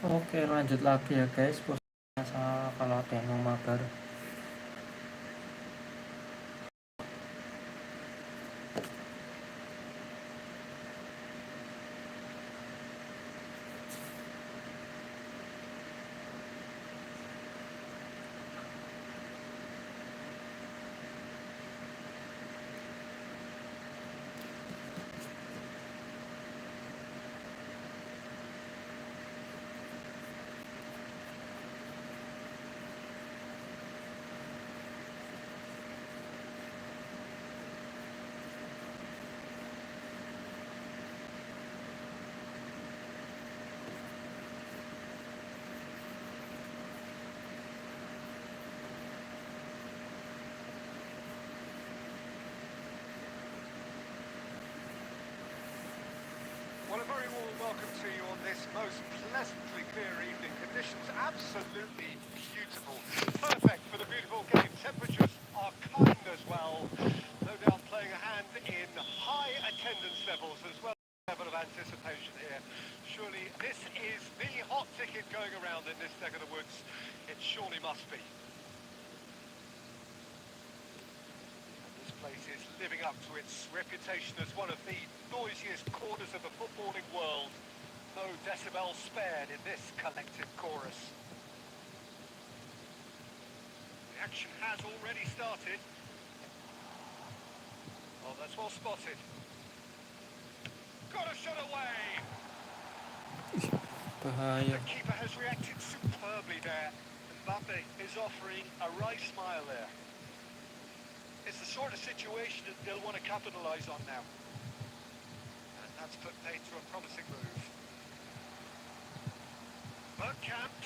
Oke, lanjut lagi ya guys, posisinya sama kalau yang mabar. Well, a very warm welcome to you on this most pleasantly clear evening. Conditions absolutely beautiful. Perfect for the beautiful game. Temperatures are kind as well. No doubt playing a hand in high attendance levels as well as level of anticipation here. Surely this is the hot ticket going around in this neck of the woods. It surely must be. This place is living up to its reputation as one of the noisiest corners of the footballing world. No decibel spared in this collective chorus. The action has already started. Oh, that's well spotted. Got a shot away! Bahaya. The keeper has reacted superbly there. Mbappe is offering a right smile there. It's the sort of situation that they'll want to capitalise on now. And that's put paid to a promising move. Bergkamp.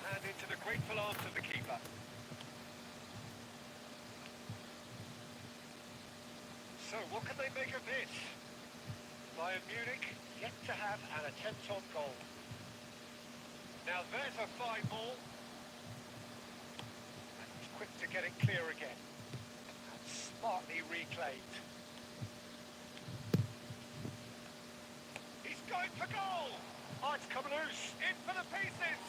And into the grateful arms of the keeper. So, what can they make of this? Bayern Munich yet to have an attempt on goal. Now there's a fine ball. Quick to get it clear again. And smartly reclaimed. He's going for goal! Oh, it's come loose. In for the pieces!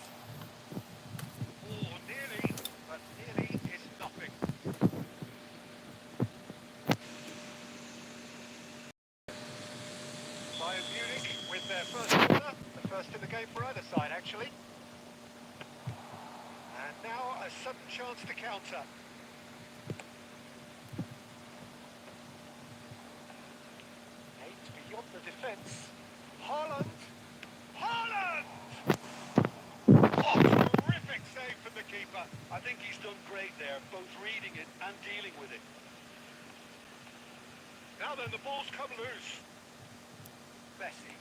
Oh, nearly, but nearly is nothing. Bayern Munich with their first corner. The first in the game for either side, actually. And now a sudden chance to counter. Aimed beyond the defence. Haaland! Haaland! Oh, terrific save from the keeper. I think he's done great there, both reading it and dealing with it. Now then, the ball's come loose. Messi.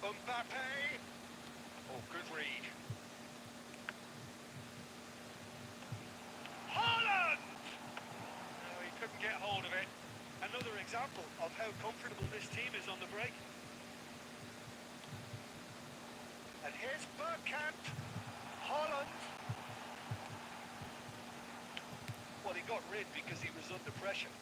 Mbappe. Oh, good read. Haaland! No, he couldn't get hold of it. Another example of how comfortable this team is on the break. And here's Bergkamp. Haaland. Well, he got rid because he was under pressure.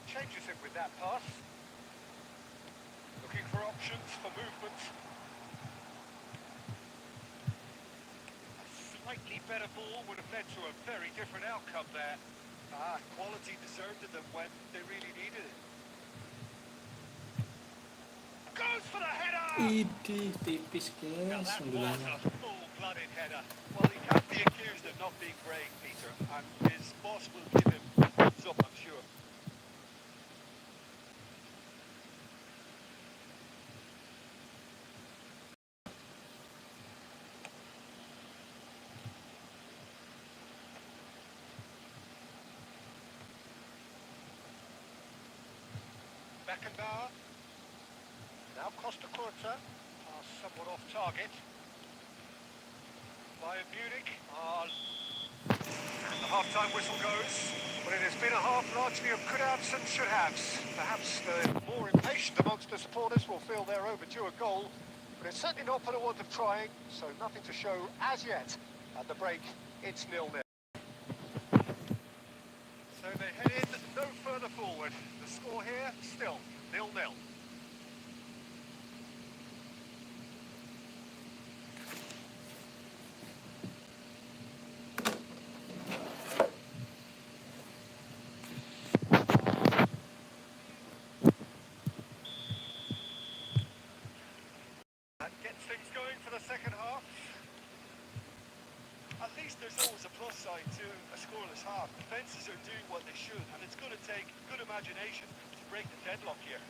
Changes it with that pass. Looking for options for movement. A slightly better ball would have led to a very different outcome there. Quality deserted them when they really needed it. Goes for the header! Idih, tipis Now guys, that sembilannya. was a full-blooded header. Well, he can't be accused of not being brave, Peter, and his boss will give him a thumbs up, I'm sure. Beckenbauer. Now Costa Curta are somewhat off target. Bayern Munich are... And the half-time whistle goes. But it has been a half largely of could-haves and should-haves. Perhaps the more impatient amongst the supporters will feel they're overdue a goal. But it's certainly not for the want of trying, so nothing to show as yet. At the break, it's 0-0. So they head in no further forward. The score here, still 0-0. That gets things going for the second half. At least there's always a plus side to a scoreless half. Defences are doing what they should, and it's going to take good imagination to break the deadlock here.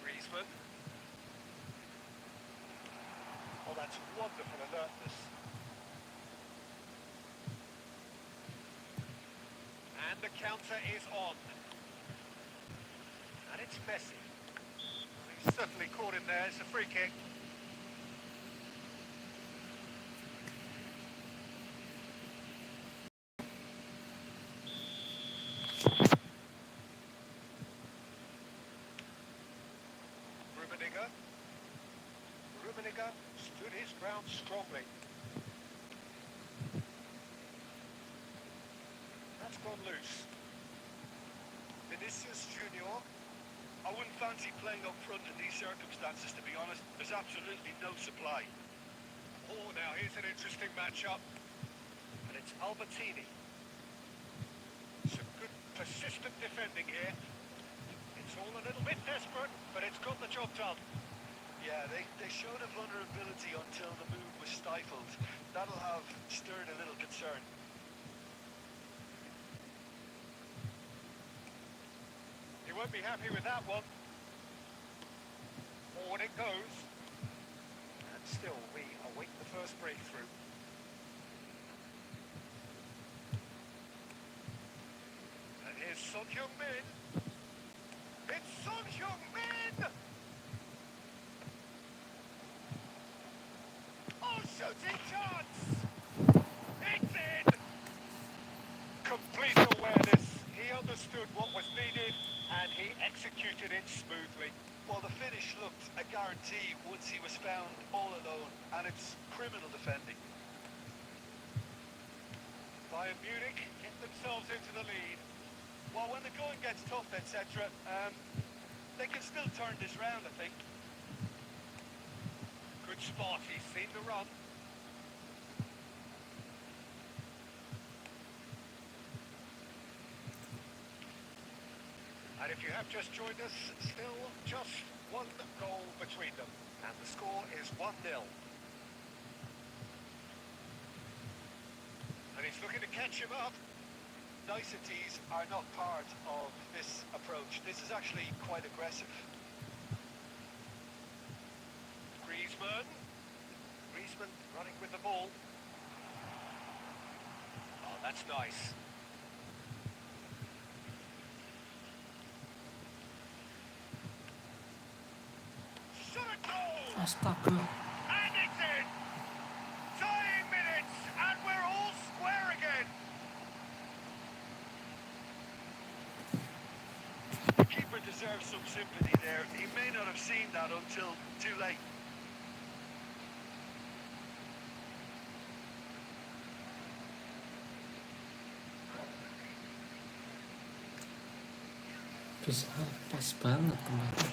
Griezmann. Oh, that's wonderful alertness. And the counter is on. And it's Messi. He's certainly caught him there. It's a free kick. Rummenigge stood his ground strongly. That's gone loose. Vinicius Junior. I wouldn't fancy playing up front in these circumstances, to be honest. There's absolutely no supply. Oh, now here's an interesting matchup. And it's Albertini. Some good persistent defending here. It's all a little bit desperate, but it's got the job done. Yeah, they showed a vulnerability until the move was stifled. That'll have stirred a little concern. He won't be happy with that one. Forward it goes. And still, we await the first breakthrough. And here's Son Heung-min. It's Son Heung-min! Oh, shooting chance! It's in! Complete awareness. He understood what was needed, and he executed it smoothly. Well, the finish looked a guarantee once he was found all alone, and it's criminal defending. Bayern Munich get themselves into the lead. Well, when the going gets tough, etc., they can still turn this round, I think. Good spot, he's seen the run. And if you have just joined us, still just one goal between them. And the score is 1-0. And he's looking to catch him up. Niceties are not part of this approach. This is actually quite aggressive. Griezmann. Griezmann running with the ball. Oh, that's nice. Shot a goal! Astaga. And it's in! Dying minutes, and we're all square again! The keeper deserves some sympathy there. He may not have seen that until too late. Bisa pas banget kemarin.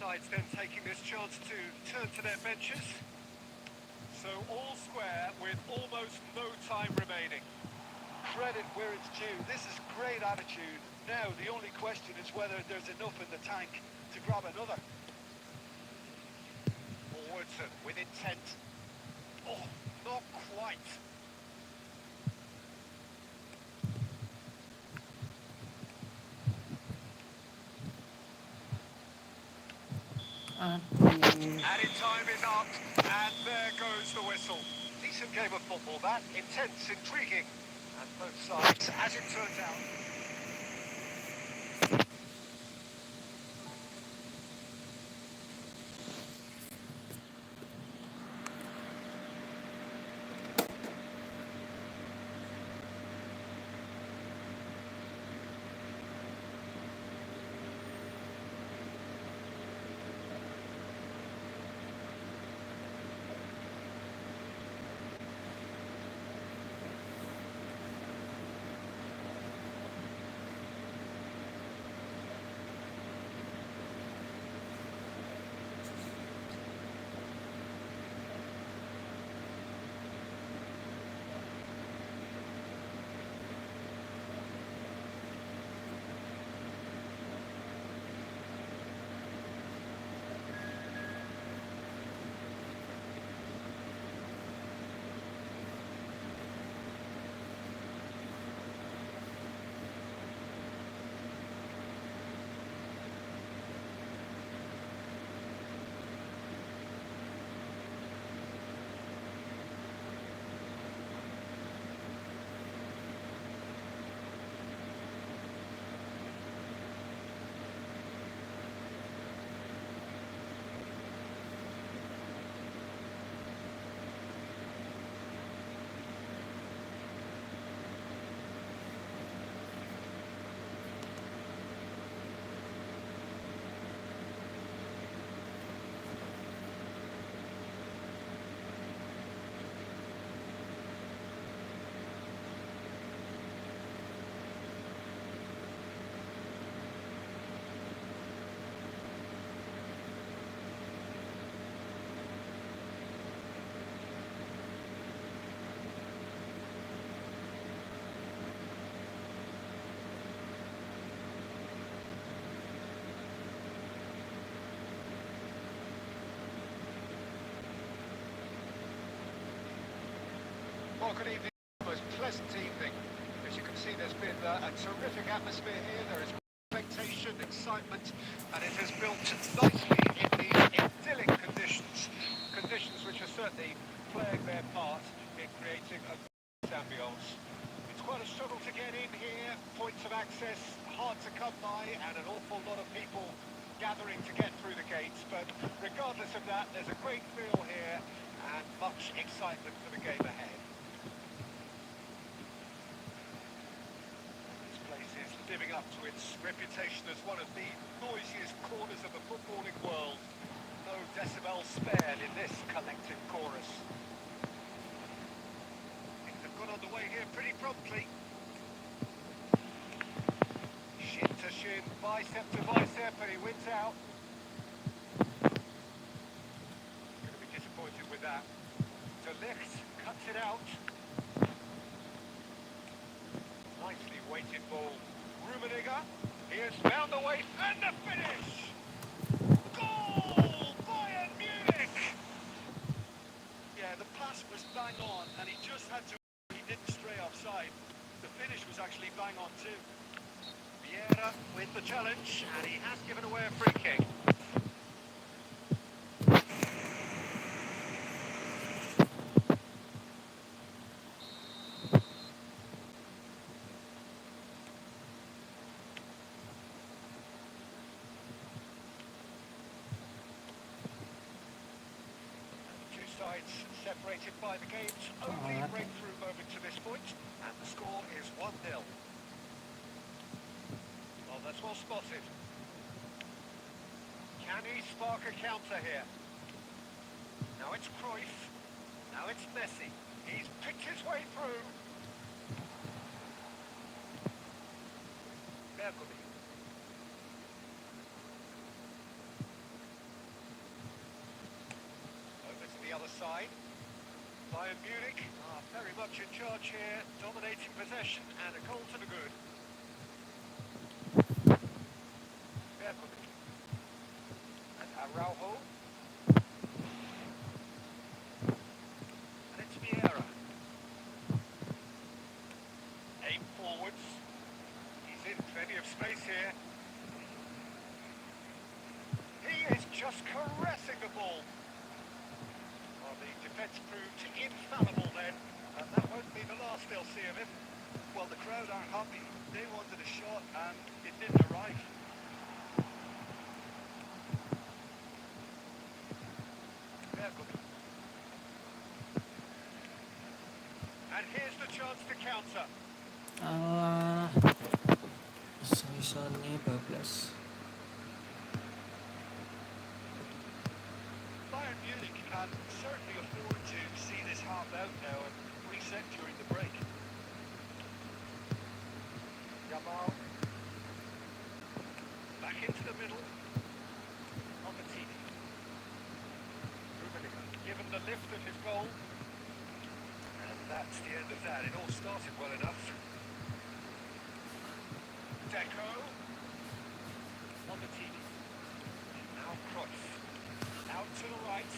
sides then taking this chance to turn to their benches. So all square with almost no time remaining. Credit where it's due. This is great attitude. Now, the only question is whether there's enough in the tank to grab another. Forwards and with intent. Oh, not quite. Aduh. Added time is up, and there goes the whistle. Decent game of football, that. Intense, intriguing. And both sides, as it turns out. Well, good evening. Most pleasant evening. As you can see, there's been a terrific atmosphere here. There is expectation, excitement, and it has built nicely in these idyllic conditions. Conditions which are certainly playing their part in creating a good ambience. It's quite a struggle to get in here. Points of access hard to come by, and an awful lot of people gathering to get through the gates. But regardless of that, there's a great feel here and much excitement for the game ahead. Living up to its reputation as one of the noisiest corners of the footballing world. No decibel spared in this collective chorus. Things have got underway here pretty promptly. Shin to shin, bicep to bicep, and he wins out. Going to be disappointed with that. De Ligt cuts it out. Nicely weighted ball. Rummenigge, he has found the way, and the finish! Goal! Bayern Munich! Yeah, the pass was bang on, and he just had to... He didn't stray offside. The finish was actually bang on too. Vieira with the challenge, and he has given away a free kick. Sides separated by the game's only breakthrough moment to this point, and the score is 1-0. Well, that's well spotted. Can he spark a counter here? Now it's Cruyff. Now it's Messi. He's picked his way through. Bergkamp. plus side. Bayern Munich are very much in charge here, dominating possession and a goal to the good. And Araujo. And it's Vieira. Aim forwards. He's in plenty of space here. He is just caressing the ball. Well, the defence proved infallible then, and that won't be the last they'll see of him. Well, the crowd aren't happy. They wanted a shot and it didn't arrive. And here's the chance to counter. Isa-isa ni bablas. Bayern Munich can certainly afford to see this half out now and reset during the break. Yamal. Back into the middle. On the TV. Rummenigge given the lift of his goal. And that's the end of that. It all started well enough. Deco. On the TV. Now Cruyff. Out to the right.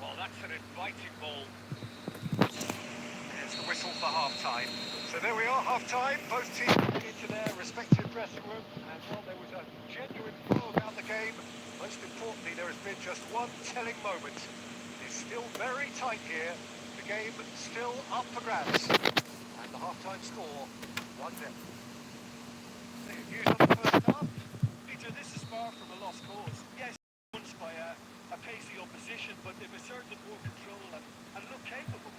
Well, that's an inviting ball. There's the whistle for half-time. So there we are, half-time. Both teams into their respective dressing room. And while there was a genuine flow about the game, most importantly, there has been just one telling moment. It's still very tight here. The game still up for grabs. And the half-time score, 1-0. Views on the first half. Peter, this is far from a lost cause. Yes, won by a pacey opposition, but they've asserted more control and look capable.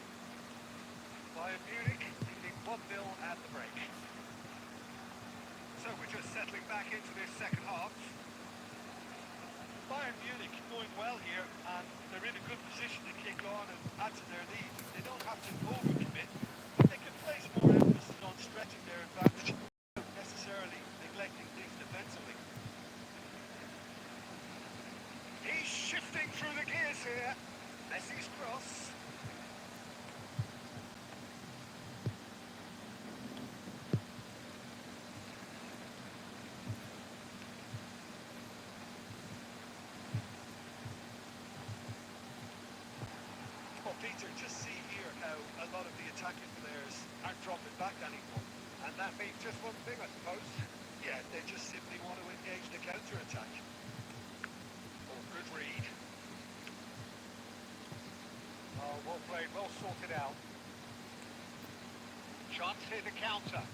Bayern Munich leading 1-0 at the break. So we're just settling back into this second half. Bayern Munich going well here, and they're in a good position to kick on and add to their lead. They don't have to overcommit, but they can place more emphasis on stretching their advantage, without necessarily neglecting things defensively. He's shifting through the gears here. Messi's cross. Well, Peter, just see here how a lot of the attacking players aren't dropping back anymore. And that means just one thing, I suppose. Yeah, they just simply want to engage the counter-attack. Oh, good read. Oh, well played, well sorted out. Chance here to counter.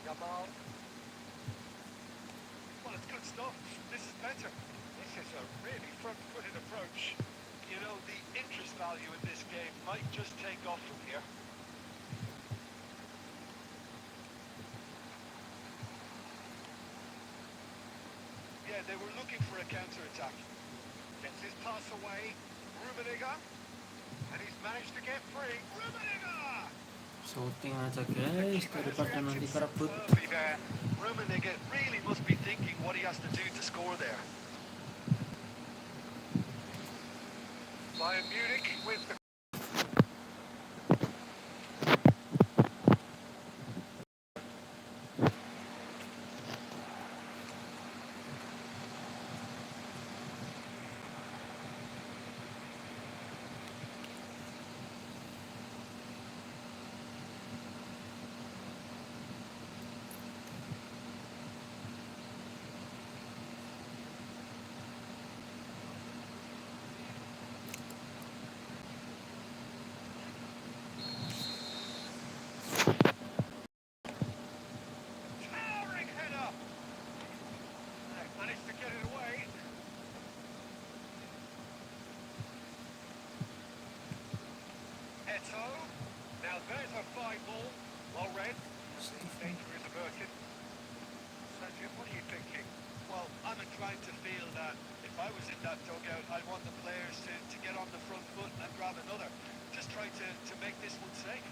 Yamal. Well, it's good stuff. This is better. This is a really front-footed approach. You know, the interest value in this game might just take off from here. Yeah, they were looking for a counter-attack. Gets his pass away. Rummenigge. And he's managed to get free. Rummenigge! Shooting aja guys, daripada nanti kerebut. Superbly there. Rummenigge really must be thinking what he has to do to score there. Bayern Munich with the towering header. They managed to get it away. Eto. Now there's a fine ball. Well read. Danger is averted. Sergio, what are you thinking? Well, I'm inclined to feel that if I was in that dugout, I'd want the players to get on the front foot and grab another. Just try to make this one safe.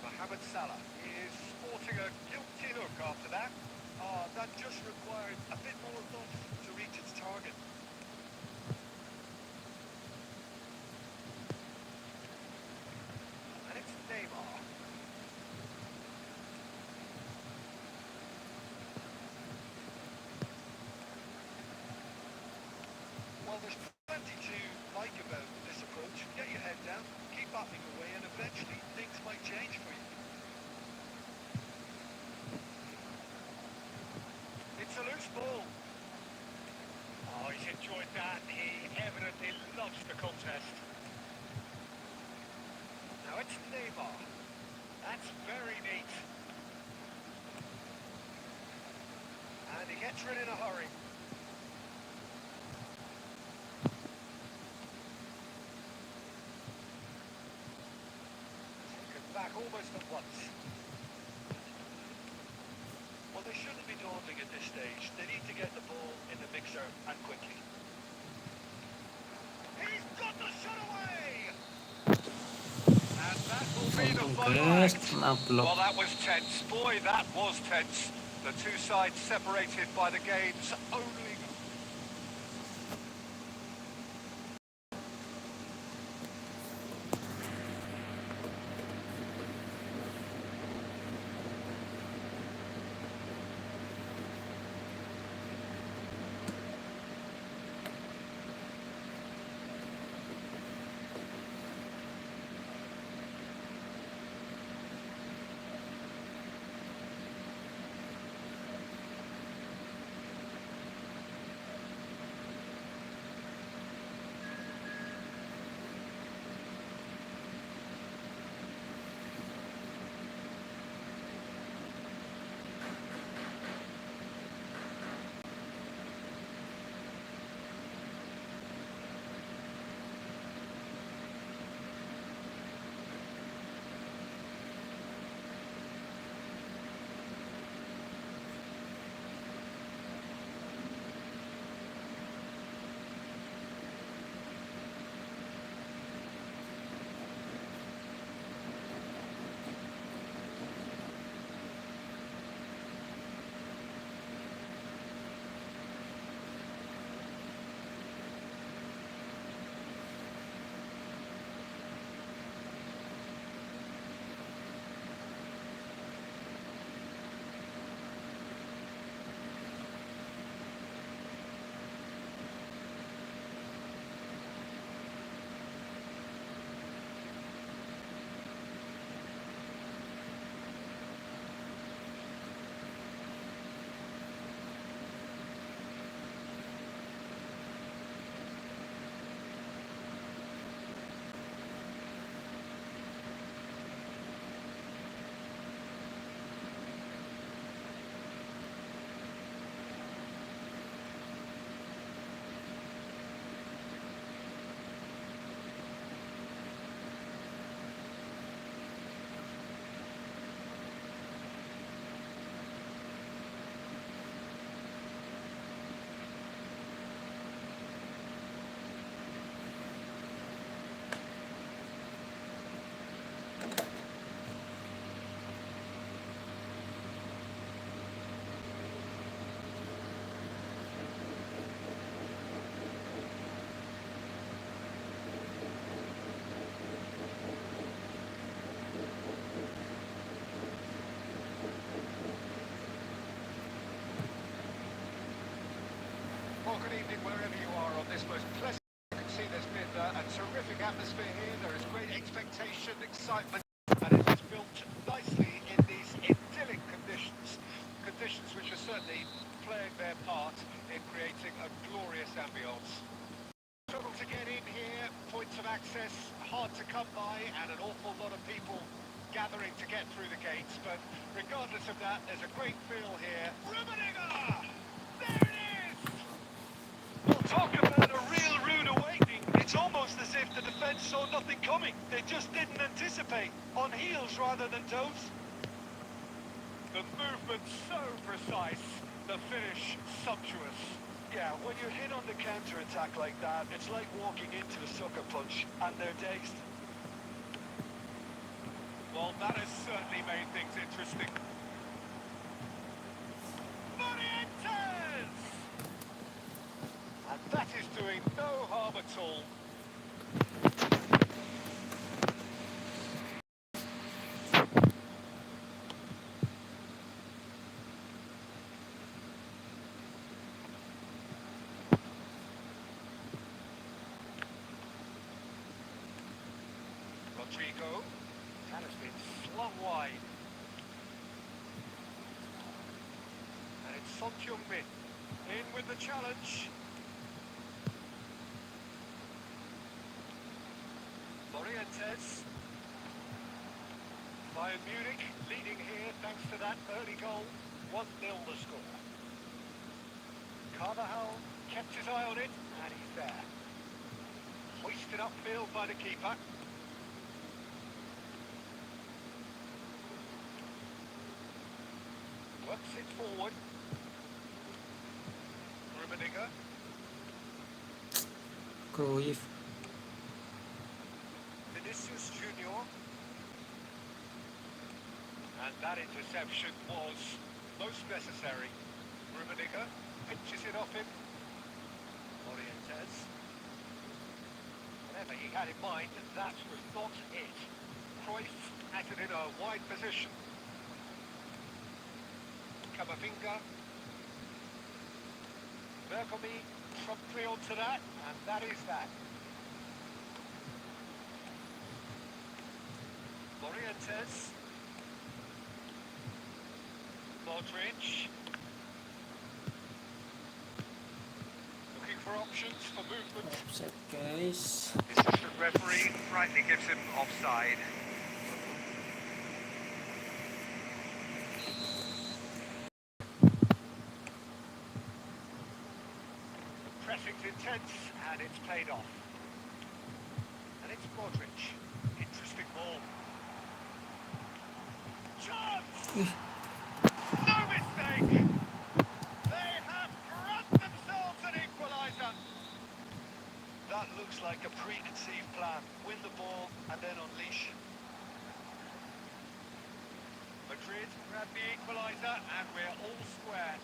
Mohamed Salah is sporting a guilty look after that. That just required a bit more oomph to reach its target. That's Neymar. That's very neat. And he gets rid in a hurry. Taken back almost at once. Well, they shouldn't be dawdling at this stage. They need to get the ball in the mixer and quickly. He's got the shot away! And that will be the Untung final guys, act. kena blok. Well, that was tense. Boy, that was tense. The two sides separated by the game's only goal. Well, good evening wherever you are on this most pleasant. You can see there's been a terrific atmosphere here. There is great expectation, excitement, and it has built nicely in these idyllic conditions. Conditions which are certainly playing their part in creating a glorious ambience. Struggle to get in here, points of access hard to come by, and an awful lot of people gathering to get through the gates. But regardless of that, there's a great feel here. Rummenigge! There it is! Well, talk about a real rude awakening. It's almost as if the defence saw nothing coming. They just didn't anticipate. On heels rather than toes. The movement so precise, the finish sumptuous. Yeah, when you're hit on the counter-attack like that, it's like walking into a sucker punch, and they're dazed. Well, that has certainly made things interesting. Morientes! And that is doing no harm at all. Rodrigo. That has been flung wide. And it's Son Heung-min in with the challenge. Morientes. Bayern Munich leading here thanks to that early goal. 1-0 the score. Kalah kept his eye on it, and he's there. Hoisted upfield by the keeper. Works it forward. Rummenigge. Cruyff. Vinicius Junior. And that interception was most necessary. Rummenigge pinches it off him. Morientes. Whatever he had in mind, that was not it. Cruyff acted in a wide position. Camavinga. Bergomi promptly onto that, and that is that. Morientes. Modric. Looking for options for movement. Offset, guys. The assistant referee rightly gives him offside. The pressing's intense and it's paid off. And it's Modric. Interesting ball. Chance! No mistake! They have grabbed themselves an equaliser. That looks like a preconceived plan. Win the ball and then unleash. Madrid grabbed the equaliser and we're all square.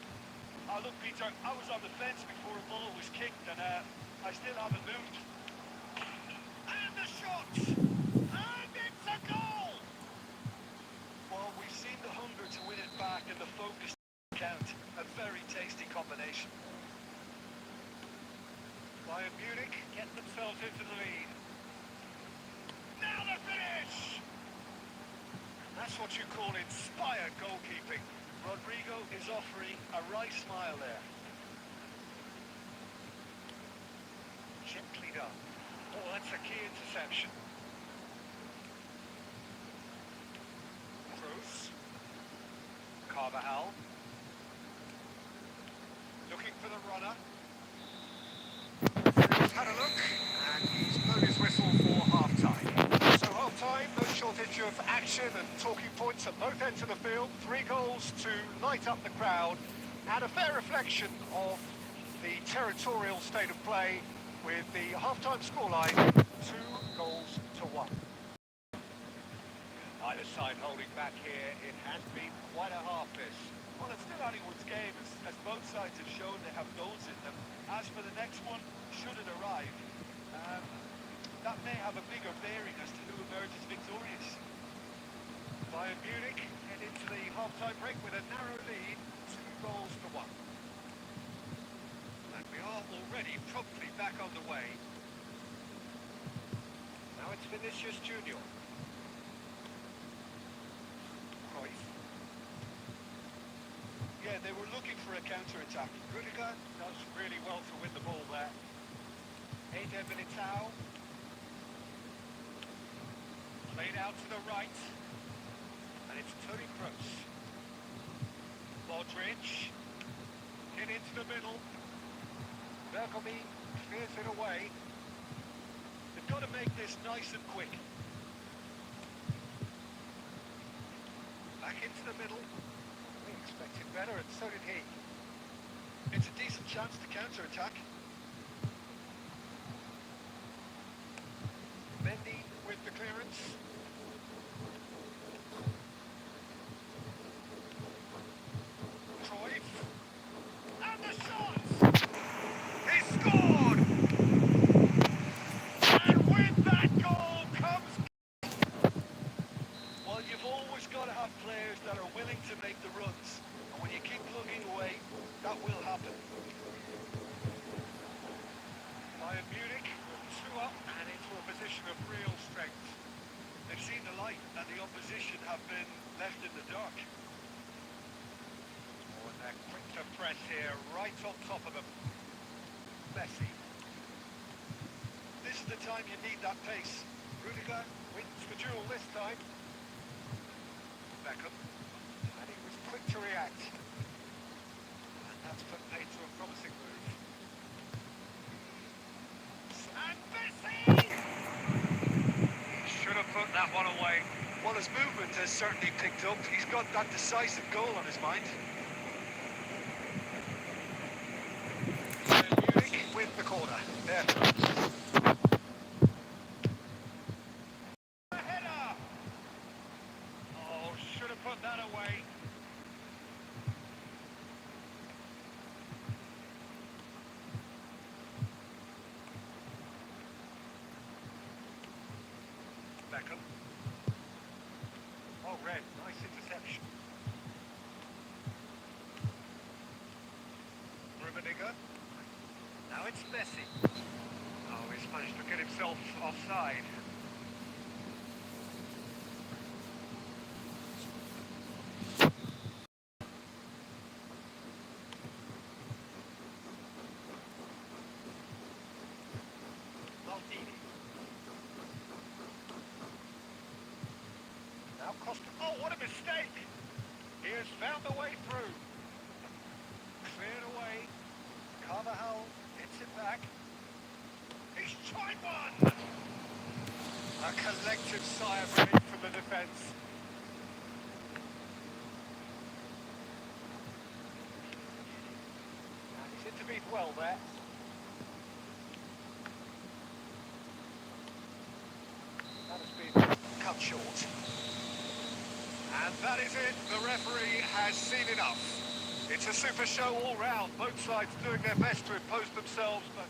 Look, Peter, I was on the fence before the ball was kicked and I still haven't moved. And the shot! And it's a goal! Well, we've seen the hunger to win it back and the focus to count. A very tasty combination. Bayern Munich get themselves into the lead. Now the finish! That's what you call inspired goalkeeping. Rodrigo is offering a right smile there. Gently done. Oh, that's a key interception. Cruz. Carvajal. Looking for the runner. He's had a look, and he's blown his whistle for half-time. So half-time, no shortage of action and talking points at both ends of the field. 3 goals to light up the crowd, and a fair reflection of the territorial state of play with the half-time scoreline 2-1. Either side holding back here. It has been quite a half this. Well, it's still anyone's game, as both sides have shown they have goals in them. As for the next one, should it arrive, that may have a bigger bearing as to who emerges victorious. Bayern Munich head into the half-time break with a narrow lead, 2-1. And we are already promptly back on the way. Now it's Vinicius Junior. Cruyff. Yeah, they were looking for a counter-attack. Rudiger does really well to win the ball there. Eder Militao. Played out to the right. And it's Toni Kroos. Modric. Hit into the middle. Bergomi clears it away. They've got to make this nice and quick. Back into the middle. We expected better, and so did he. It's a decent chance to counter-attack. Mendy with the clearance. Cruyff. And the shot! He scored! And with that goal comes... Well, you've always got to have players that are willing to make the runs. And when you keep plugging away, that will happen. Bayern Munich, 2 up and into a position of real strength. They've seen the light and the opposition have been left in the dark. Oh, and they're quick to press here, right on top of them. Messi. This is the time you need that pace. Rudiger wins the duel this time. Beckham. And he was quick to react. And that's put paid to a promising move. And Messi! He should have put that one away. Well, his movement has certainly picked up. He's got that decisive goal on his mind. Munich with the corner. There. A header! Oh, should have put that away. Beckham. Oh, Red, nice interception. Rummenigge. Now it's Messi. Oh, he's managed to get himself offside. Maldini. Now Costa. Oh, what a mistake! He has found a way through. Cleared away. Carvajal hits it back. He's tried one! A collective sigh of relief from the defence. And he's intervened well there. That has been cut short. And that is it. The referee has seen enough. It's a super show all round. Both sides doing their best to impose themselves, but...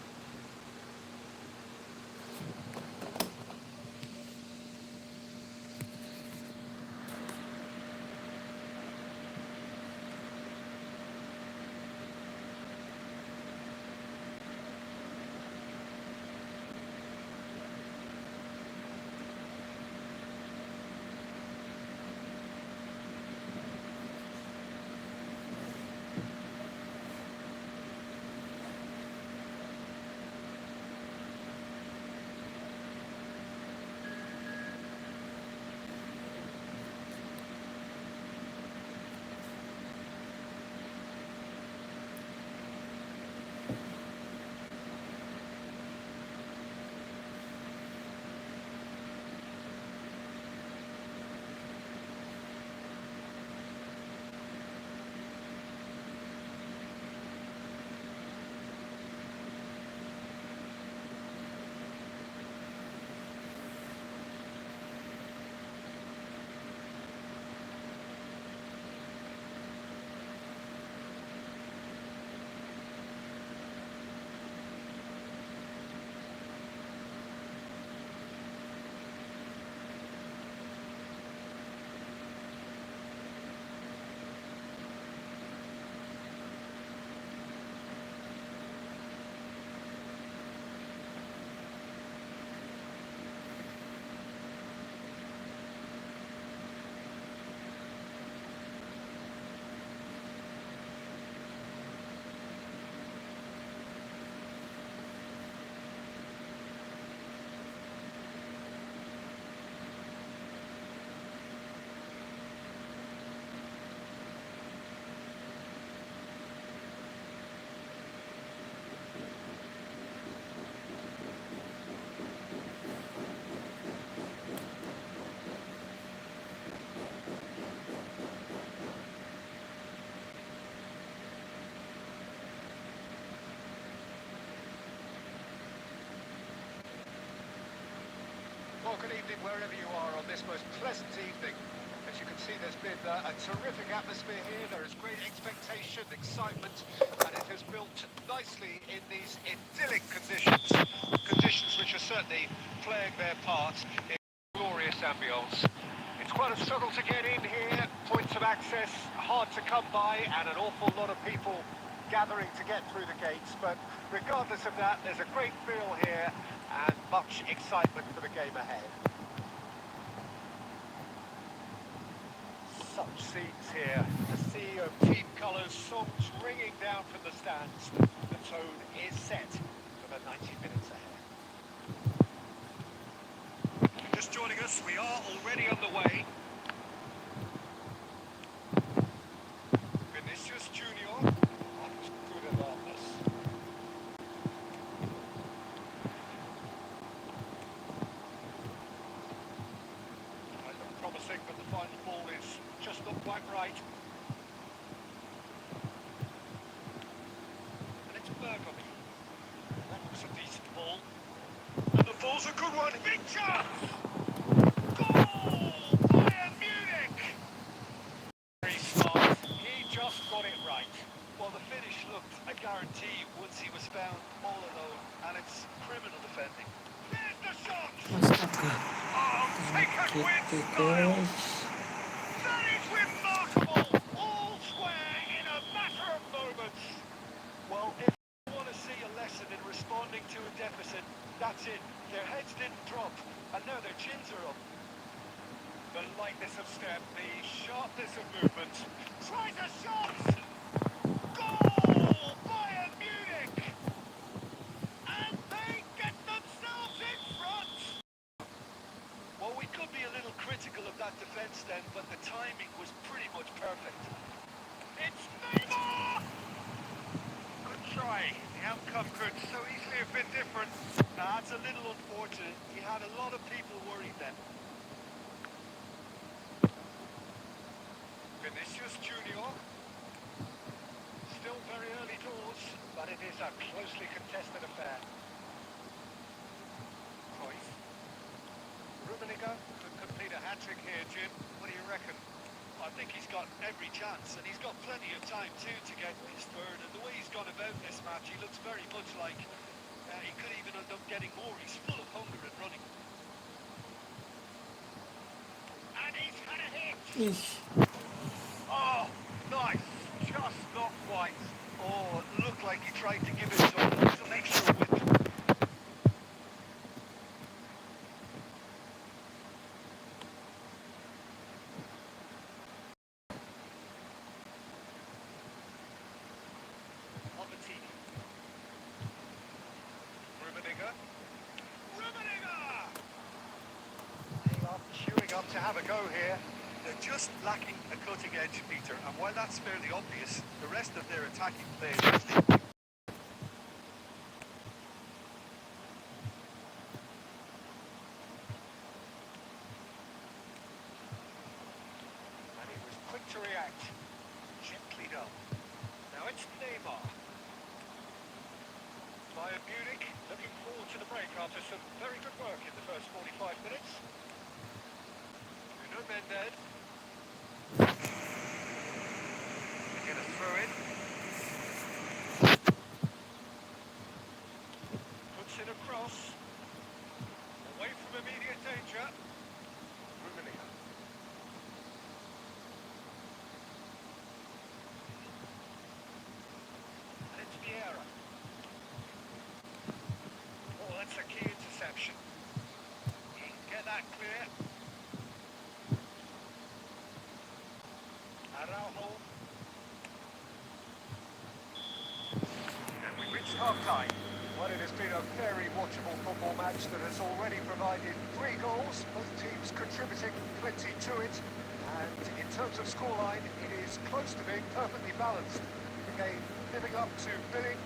Well, good evening wherever you are on this most pleasant evening. As you can see, there's been a terrific atmosphere here. There is great expectation, excitement, and it has built nicely in these idyllic conditions. Conditions which are certainly playing their part in glorious ambience. It's quite a struggle to get in here. Points of access hard to come by, and an awful lot of people gathering to get through the gates. But regardless of that, there's a great feel here and much excitement for the game ahead. Such scenes here, a sea of team colours, songs ringing down from the stands. The tone is set for the 90 minutes ahead. Just joining us, we are already on the way. Vinicius Junior. That was good alertness. Might look promising, but the final ball is just not quite right. And it's Bergamy. That looks a decent ball. And the ball's a good one. Big chance! Goal! Bayern Munich! Very smart. He just got it right. Well, the finish looked a guarantee once he was found all alone, and it's criminal defending. There's the shot! Astaga. Oh, take a win Gitu style! guys. That is remarkable! All square in a matter of moments. Well, if you want to see a lesson in responding to a deficit, that's it. Their heads didn't drop, and now their chins are up. The lightness of step, the sharpness of movement. Tries a shot! Goal! Bayern Munich! And they get themselves in front! Well, we could be a little critical of that defence then, but the timing was pretty much perfect. It's Neymar! Good try. The outcome could so easily have been different. That's a little unfortunate. He had a lot of people worried then. Vinicius Junior. Still very early doors, but it is a closely contested affair. Cruyff. Rummenigge could complete a hat-trick here, Jim. What do you reckon? I think he's got every chance, and he's got plenty of time too to get his third. And the way he's gone about this match, he looks very much like he could even end up getting more. He's full of hunger and running. And he's had a hit! Ih. Oh, nice. Just not quite. Oh, it looked like he tried to give it some extra width. Rummenigge. They are queuing up to have a go here. They're just lacking a cutting edge, Peter, and while that's fairly obvious, the rest of their attacking play is resting. And he was quick to react. Gently done. Now it's Neymar. Bayern Munich looking forward to the break after some very good work in the first 45 minutes. Bruno Mendes. They get a throw in. Puts in a cross. Away from immediate danger. Rummenigge. And it's Vieira. Oh, that's a key interception. He can get that clear. Araujo. And we reached half-time. Well, it has been a very watchable football match that has already provided 3 goals, both teams contributing plenty to it. And in terms of scoreline, it is close to being perfectly balanced. The game living up to billing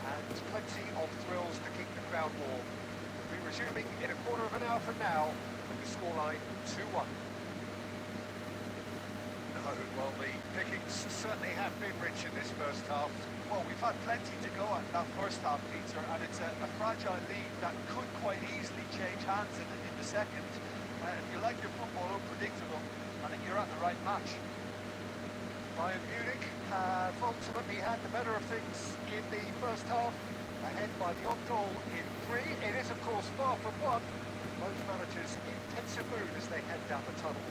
and plenty of thrills to keep the crowd warm. We'll be resuming in a quarter of an hour from now with the scoreline 2-1. No, well, the pickings certainly have been rich in this first half. Well, we've had plenty to go at that first half, Peter, and it's a fragile lead that could quite easily change hands in the second. If you like your football unpredictable, I think you're at the right match. Bayern Munich have ultimately had the better of things in the first half, ahead by the odd goal in 3. It is, of course, far from 1. Both managers in pensive mood as they head down the tunnel.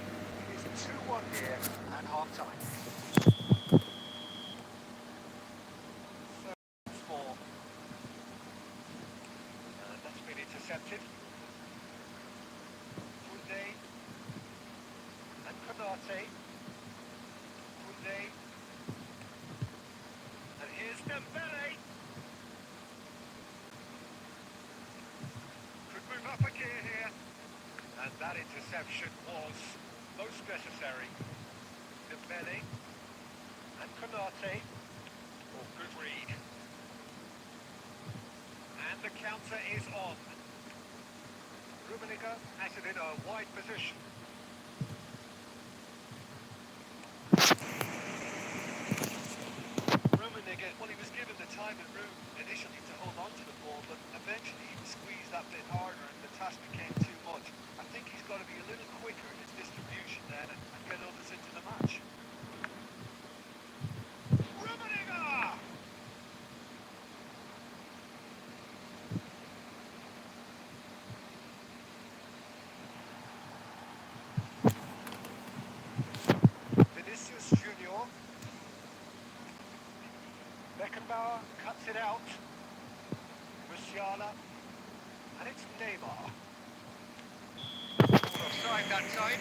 It is 2-1 here at half-time. That's been intercepted. Koundé and Konate. Koundé. And here's Dembele. Could move up a gear here. And that interception was most necessary. Dembele and Konate. striker has it in a wide position. Rummenigge, well, he was given the time and room initially to hold on to the ball, but eventually he squeezed that bit harder and the task became too much. I think he's got to be a little quicker in his distribution then and get others into the match. Rummenigge! Vinicius Junior. Beckenbauer cuts it out. Musiala. And it's Neymar. Offside that time.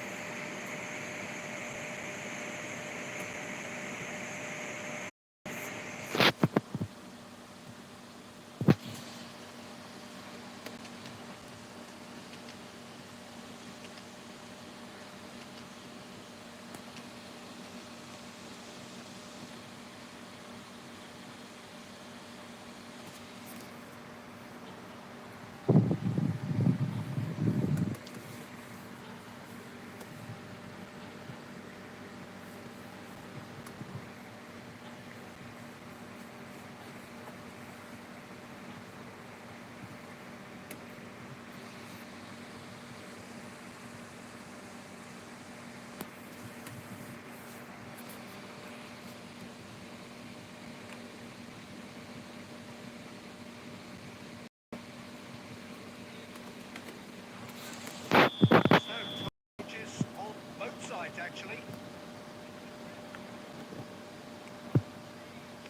Changes on both sides actually.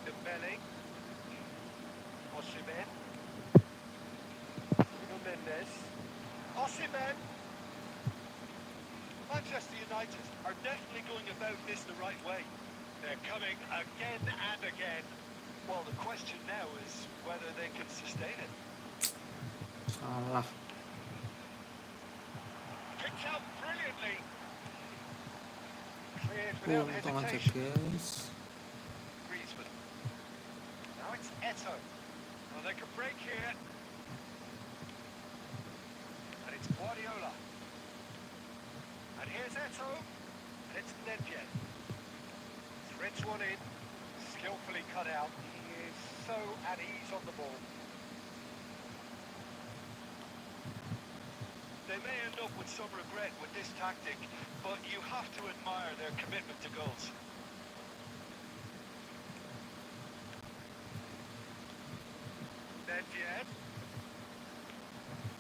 Dembele. Osimhen. Bruno Mendes. Osimhen. Manchester United are definitely going about this the right way. They're coming again and again. Well, the question now is whether they can sustain it. Salah. Picked out brilliantly. Cleared without Untung aja hesitation. guys. Griezmann. Now it's Eto. Well, they can break here. And it's Guardiola. And here's Eto. And it's Nedved. Threads one in. Skillfully cut out. He is so at ease on the ball. They may end up with some regret with this tactic, but you have to admire their commitment to goals. Nedved.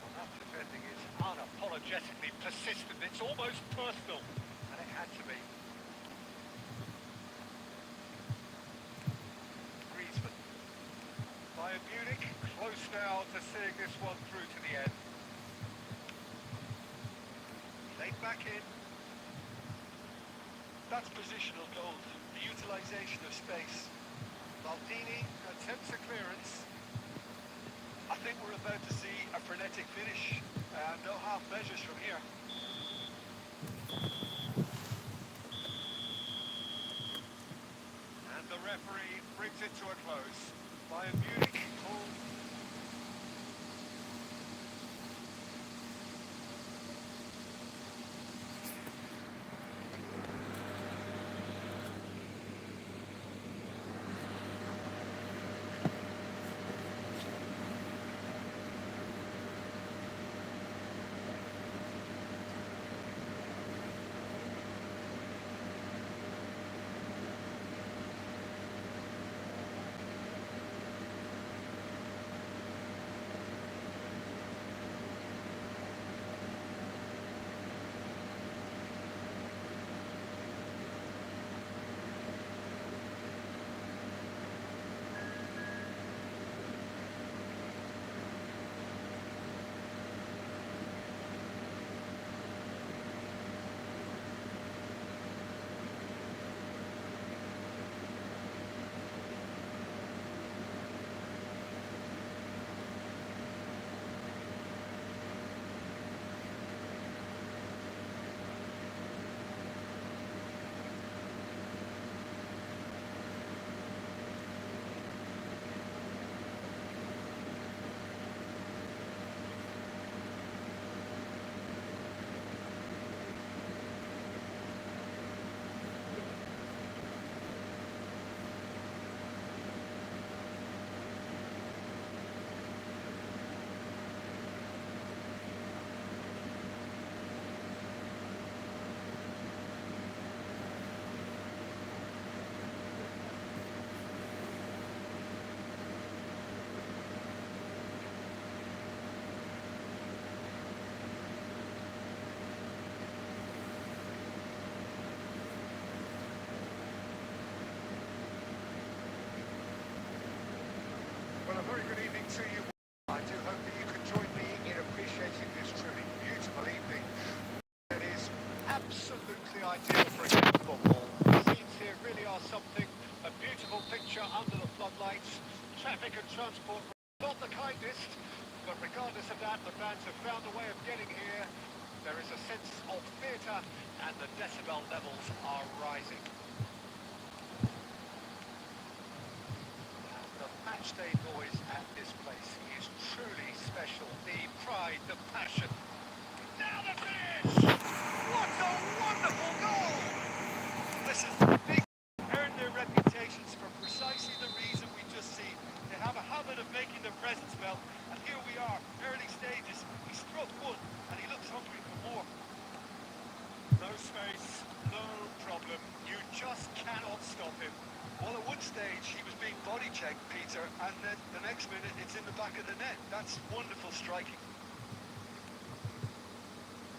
Well, that defending is unapologetically persistent. It's almost personal. And it had to be. Griezmann. Bayern Munich close now to seeing this one through to the end. Played back in. That's positional gold, the utilisation of space. Maldini attempts a clearance. I think we're about to see a frenetic finish. No half measures from here. And the referee brings it to a close. Bayern Munich call. a very good evening to you. I do hope that you can join me in appreciating this truly beautiful evening. It is absolutely ideal for a game of football. The scenes here really are something. A beautiful picture under the floodlights. Traffic and transport not the kindest, but regardless of that, the fans have found a way of getting here. There is a sense of theatre, and the decibel levels are rising. The matchday noise at this place is truly special. The pride, the passion. Now the finish! What a wonderful goal! Listen, they earned their reputations for precisely the reason we just seen. They have a habit of making their presence felt, and here we are, early stages. He struck one, and he looks hungry for more. No space, no problem. You just cannot stop him. Well, at one stage, he was being body checked, Peter, and then the next minute, it's in the back of the net. That's wonderful striking.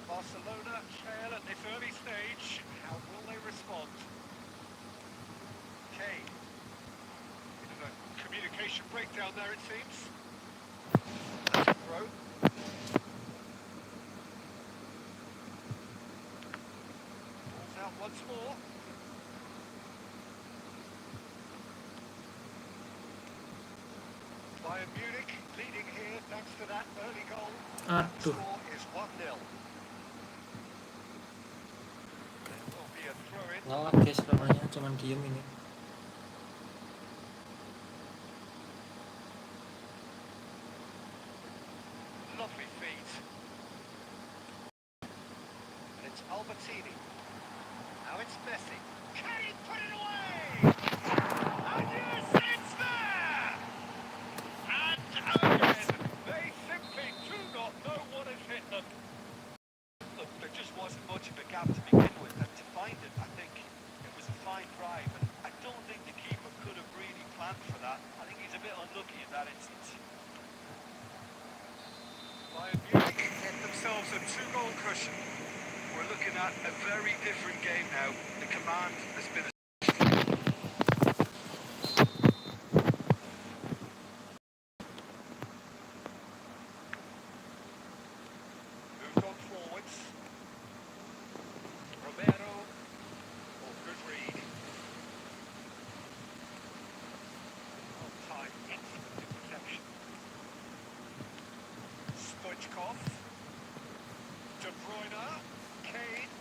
Barcelona trail at this early stage. How will they respond? Kane. Bit of a communication breakdown there, it seems. That's a throw. Balls out once more. Bayern Munich leading here thanks to that early goal. The Aduh. score is 1-0. There will be a throw-in. Lewat guys, namanya cuman diem ini. Lovely feet. And it's Albertini. Now it's Messi. Can he put it away? And yes, it's there! And again, they simply do not know what has hit them. Look, there just wasn't much of a gap to begin with, and to find it, I think it was a fine drive, and I don't think the keeper could have really planned for that. I think he's a bit unlucky in that instance. Bayern Munich get themselves a 2-goal cushion. We're looking at a very different game now. The command has been Moves on forwards. Romero. Oh, good read. On time, excellent interception. Stoichkov. De Bruyne. Kane.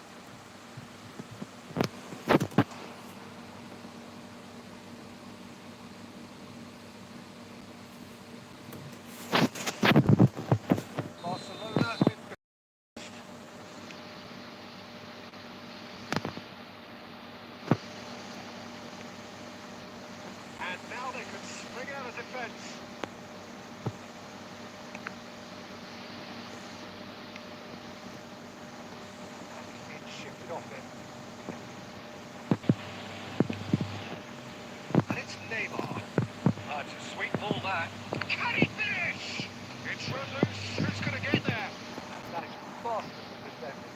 Barcelona with and now they can spring out of defence. It's shifted off him. And it's Neymar. That's a sweet ball that. Can he finish? It's run loose. Who's going to get there? That is faster than defending.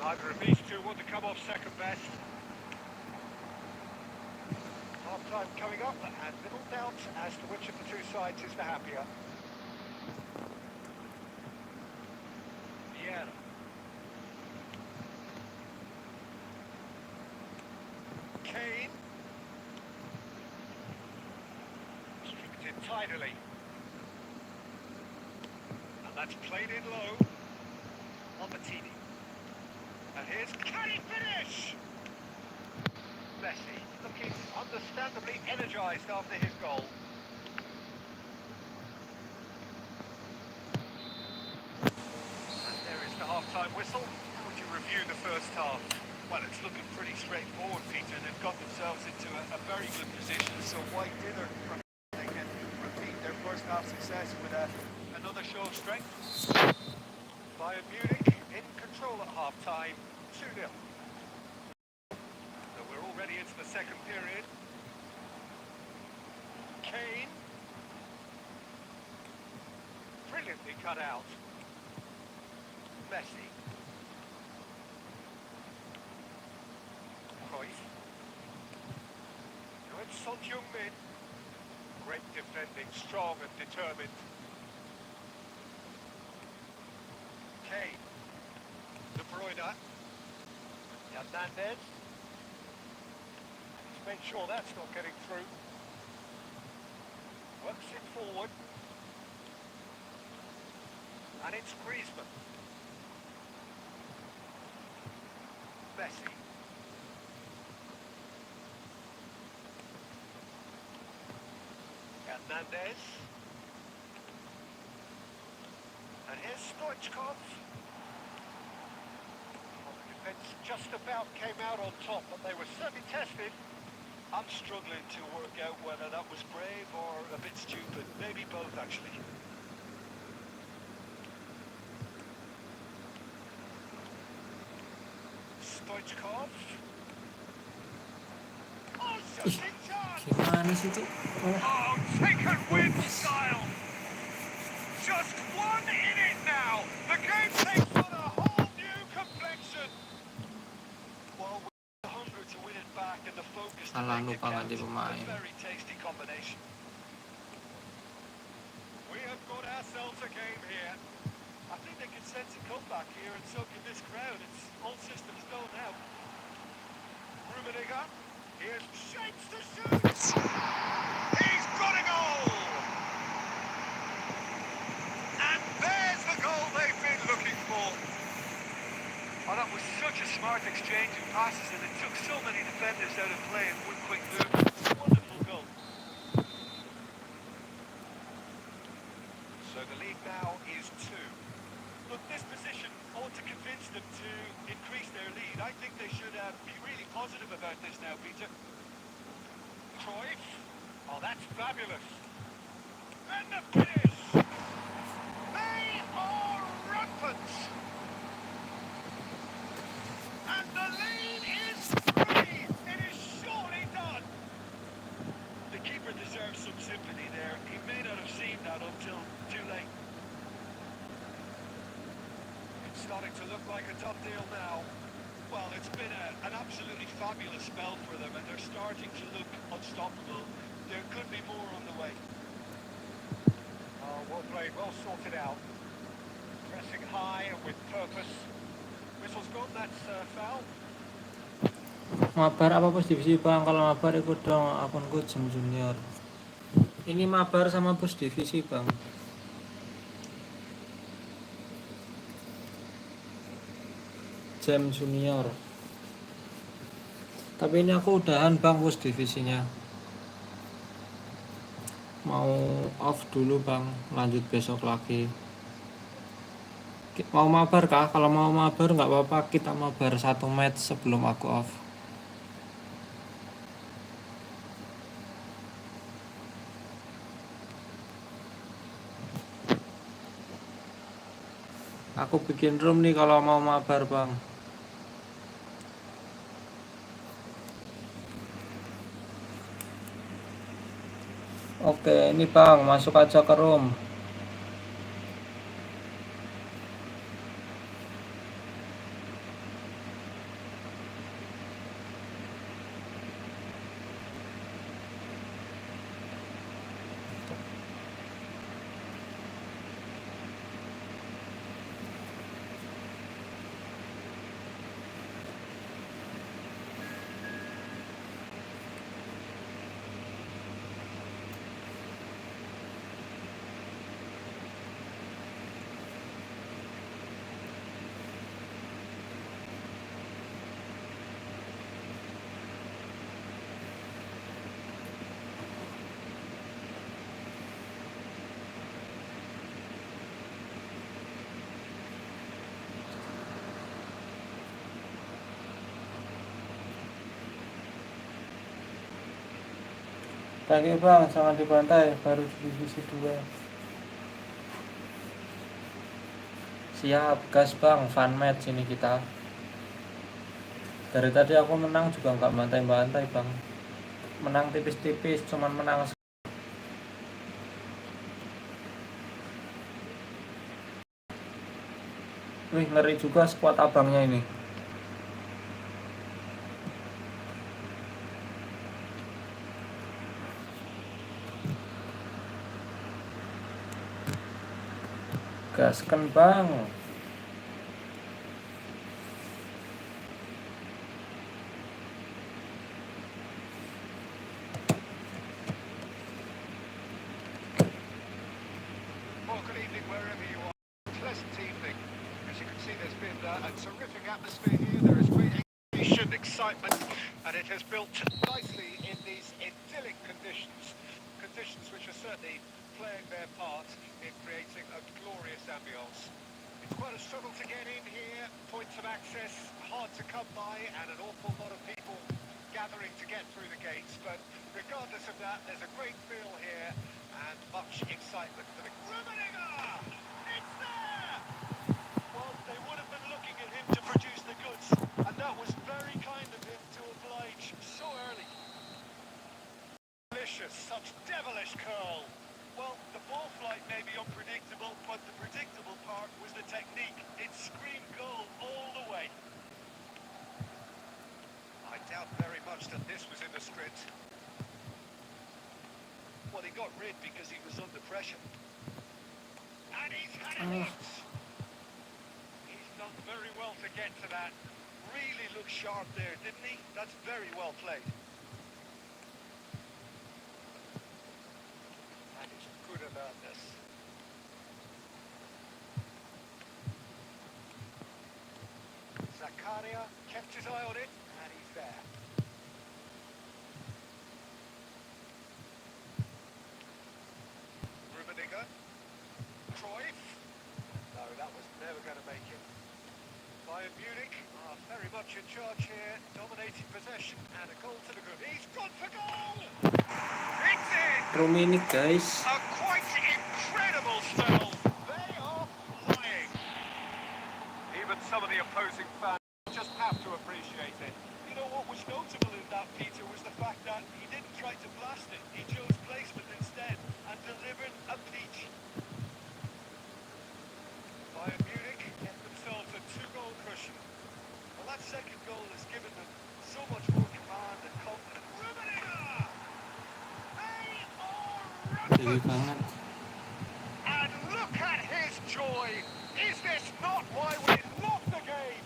Neither of these two want to come off second best. Half-time coming up, and little doubt as to which of the two sides is the happier. Vieira. Kane. Restricted tidily. And that's played in low. Albertini. And here's, can he finish? Messi looking understandably energised after his goal. And there is the half-time whistle. How would you review the first half? Well, it's looking pretty straightforward, Peter. They've got themselves into a very good position, so why dither from they can repeat their first half success with another show of strength? Bayern Munich in control at half-time, 2-0. So we're already into the second period. Kane. Brilliantly cut out. Messi. Cruyff. Now it's Son Heung-min. Great defending, strong and determined. Kane. De Bruyne. Hernandez. Let's make sure that's not getting through. Works it forward. And it's Griezmann. Messi. Hernandez. And here's Stoichkov. Well, the defence just about came out on top, but they were certainly tested. I'm struggling to work out whether that was brave or a bit stupid. Maybe both, actually. Stoichkov. Oh, shooting chance! Gimana sih itu? Oh, taken with style! Just one in it now! The game takes on a whole new complexion! Well, with the hunger to win it back and the focus to Salah make it lupa count, ganti a pemain. very tasty combination. We have got ourselves a game here. I think they can sense a comeback here, and so can this crowd. It's all systems go now. Rummenigge. Here's shapes to shoot! He's got a goal! And there's the goal they've been looking for. Oh, that was such a smart exchange of passes, and it took so many defenders out of play in one quick move. Wonderful goal. So the lead now is 2. Look, this position ought to convince them to increase their lead. I think they should be really positive about this now, Peter. Cruyff. Oh, that's fabulous. And the finish! They are rampant! And the lead is 3! It is surely done! The keeper deserves some sympathy there. He may not have seen that until too late. It's starting to look like a done deal now. Well, it's been an absolutely fabulous spell for them, and they're starting to look unstoppable. There could be more on the way. Oh, well played, well sorted out. Pressing high and with purpose. Whistle's gone, that's foul. Mabar apa bos divisi bang? Kalau mabar ikut dong akunku Jam Junior. Ini mabar sama bos divisi bang. Jam Junior. Tapi ini aku udahan bang bos divisinya. Mau off dulu bang, lanjut besok lagi. Mau mabar kah? Kalau mau mabar nggak apa-apa, kita mabar 1 match sebelum aku off. Aku bikin room nih kalau mau mabar bang. Oke, ini bang, masuk aja ke room. Kaki bang, jangan dibantai, baru di divisi 2. Siap, gas bang, fun match ini kita. Dari tadi aku menang juga nggak bantai-bantai bang. Menang tipis-tipis, cuman menang. Wih, ngeri juga squad abangnya ini. Gaskan bang. Well, good evening wherever you are. Pleasant evening. As you can see, there's been a terrific atmosphere here. There is great excitation, excitement, and it has built nicely in these idyllic conditions. Conditions which are certainly playing their part in creating a glorious ambience. It's quite a struggle to get in here. Points of access hard to come by, and an awful lot of people gathering to get through the gates. But regardless of that, there's a great feel here and much excitement for the Rummenigge! It's there! Well, they would have been looking at him to produce the goods, and that was very kind of him to oblige so early. Delicious, such devilish curl. Well, the ball flight may be unpredictable, but the predictable part was the technique. It screamed goal all the way. I doubt very much that this was in the script. Well, he got rid because he was under pressure. And he's had it! He's done very well to get to that. Really looked sharp there, didn't he? That's very well played. And he's good about this. Zakaria kept his eye on it, and he's there. Rummenigge. Cruyff. No, that was never going to make it. Bayern Munich are very much in charge here, dominating possession, and a goal to the group. He's gone for goal! It's in! Rummenigge guys. A quite incredible spell. They are flying. Even some of the opposing fans just have to appreciate it. You know what was notable in that, Peter, was the fact that he didn't try to blast it. He chose placement instead and delivered a peach. Bayern Munich get themselves a 2-goal cushion. Well, that second goal has given them so much more command and confidence. Rummenigge! They are Tinggi rampant. banget. And look at his joy. Is this not why we love the game?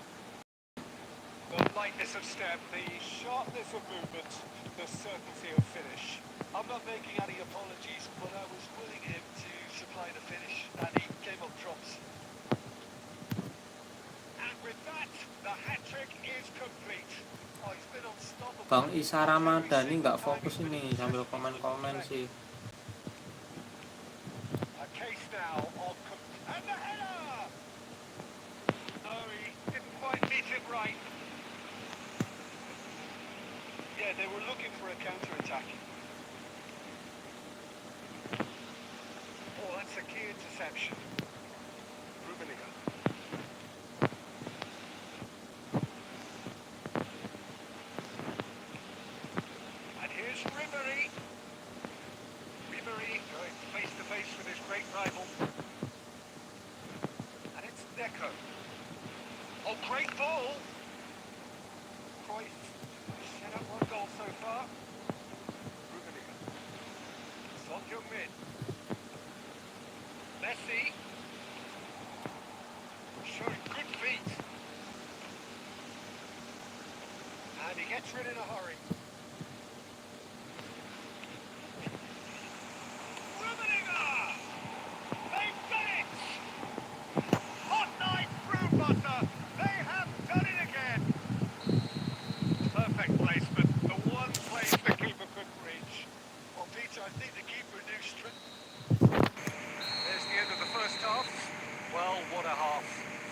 The lightness of step, the sharpness of movement, the certainty of finish. I'm not making any apologies, but I was willing him to supply the finish, and he came up trumps. And with that, the hat-trick is complete. Oh, he's been unstoppable. Bang Isa Ramadhani nggak fokus ini sambil komen-komen sih. A case now of... And the header! No, he didn't quite meet it right. Yeah, they were looking for a counter-attack. Oh, that's a key interception. Rummenigge. And here's Ribery. Ribery going face-to-face with his great rival. And it's Deco. Oh, great ball! Cruyff set up one goal so far. Rummenigge. Son Heung-min. Messi. Showing good feet. And he gets rid in a hurry. Rummenigge! They've done it! Hot night through butter. They have done it again. Perfect placement. The one place the keeper couldn't reach. Well, Peter, I think the keeper knew straight. There's the end of the first half. Well, what a half.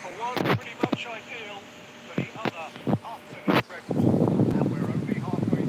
For one, pretty much ideal. For the other, utterly dreadful. And we're only halfway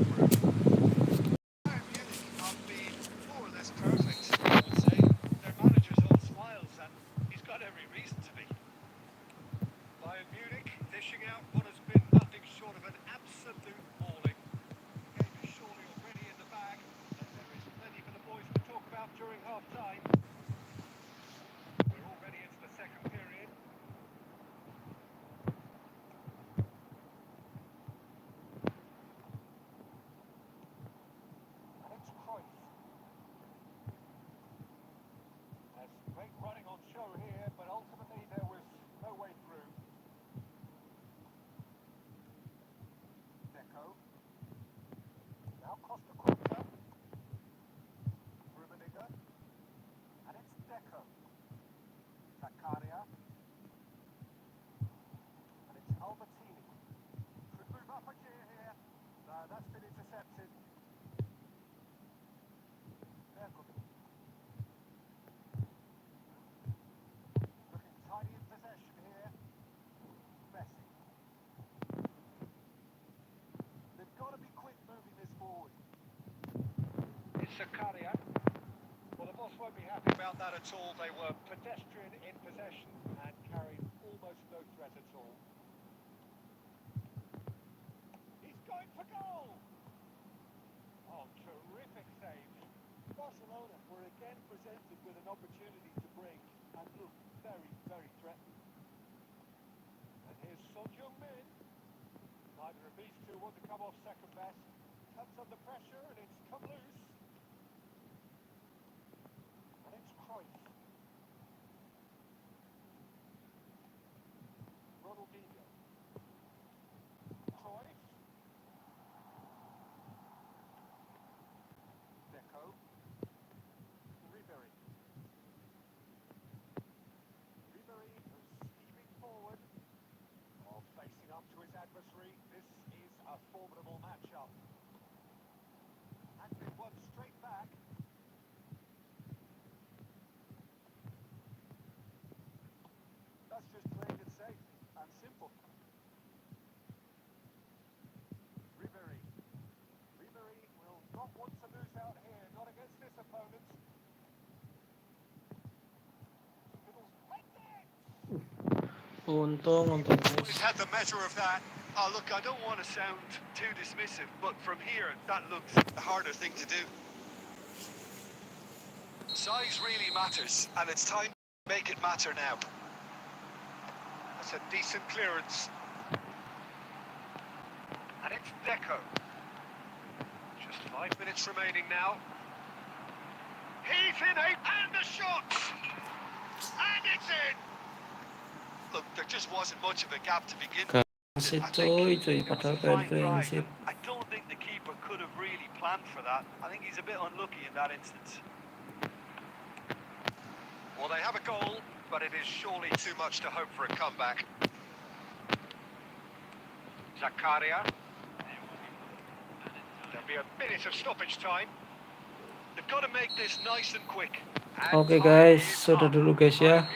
across the quarter. Rummenigge. And it's Deco. Zakaria. And it's Albertini. Could move up a gear here. No, that's been intercepted. Bergkamp. Looking tiny in possession here. Messi. They've got to be quick moving this forward. It's Zakaria. Well, the boss won't be happy about that at all. They were pedestrian in possession and carried almost no threat at all. He's going for goal! Oh, terrific save. Barcelona were again presented with an opportunity to break and look very, very threatening. And here's Son Heung-min. Neither of these two want to come off second best. Comes under pressure and it's come loose. And it's Cruyff. Ronaldinho. Cruyff. Deco. Ribery. Ribery who's steaming forward. While facing up to his adversary. This is a formidable matchup. And it won straight back. That's just playing it safe and simple. Ribery. Ribery will not want to lose out here, not against this opponent. Fiddles right there. Untung We've had the measure of that. Oh, look, I don't want to sound too dismissive, but from here, that looks the harder thing to do. Size really matters, and it's time to make it matter now. That's a decent clearance. And it's Deco. Just 5 minutes remaining now. He's in and the shot! And it's in! Look, there just wasn't much of a gap to begin with. Clean sheet cuy, padahal pengen clean sheet. I don't think the keeper could have really planned for that. I think he's a bit unlucky in that instance. Well, they have a goal, but it is surely too much to hope for a comeback. Zakaria. There'll be a minute of stoppage time. They've got to make this nice and quick. Oke guys, sudah dulu guys ya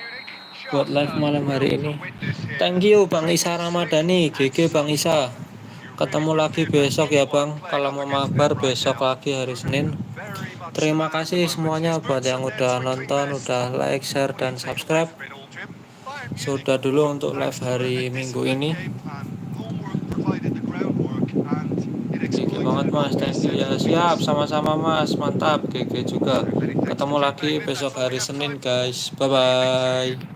buat live malam hari ini. Thank you Bang Isa Ramadhani, GG Bang Isa. Ketemu lagi besok ya Bang. Kalau mau mabar besok lagi hari Senin. Terima kasih semuanya buat yang udah nonton, udah like, share, dan subscribe. Sudah dulu untuk live hari Minggu ini. GG banget Mas, thank you ya. Siap, sama-sama Mas, mantap. GG juga. Ketemu lagi besok hari Senin guys. Bye bye.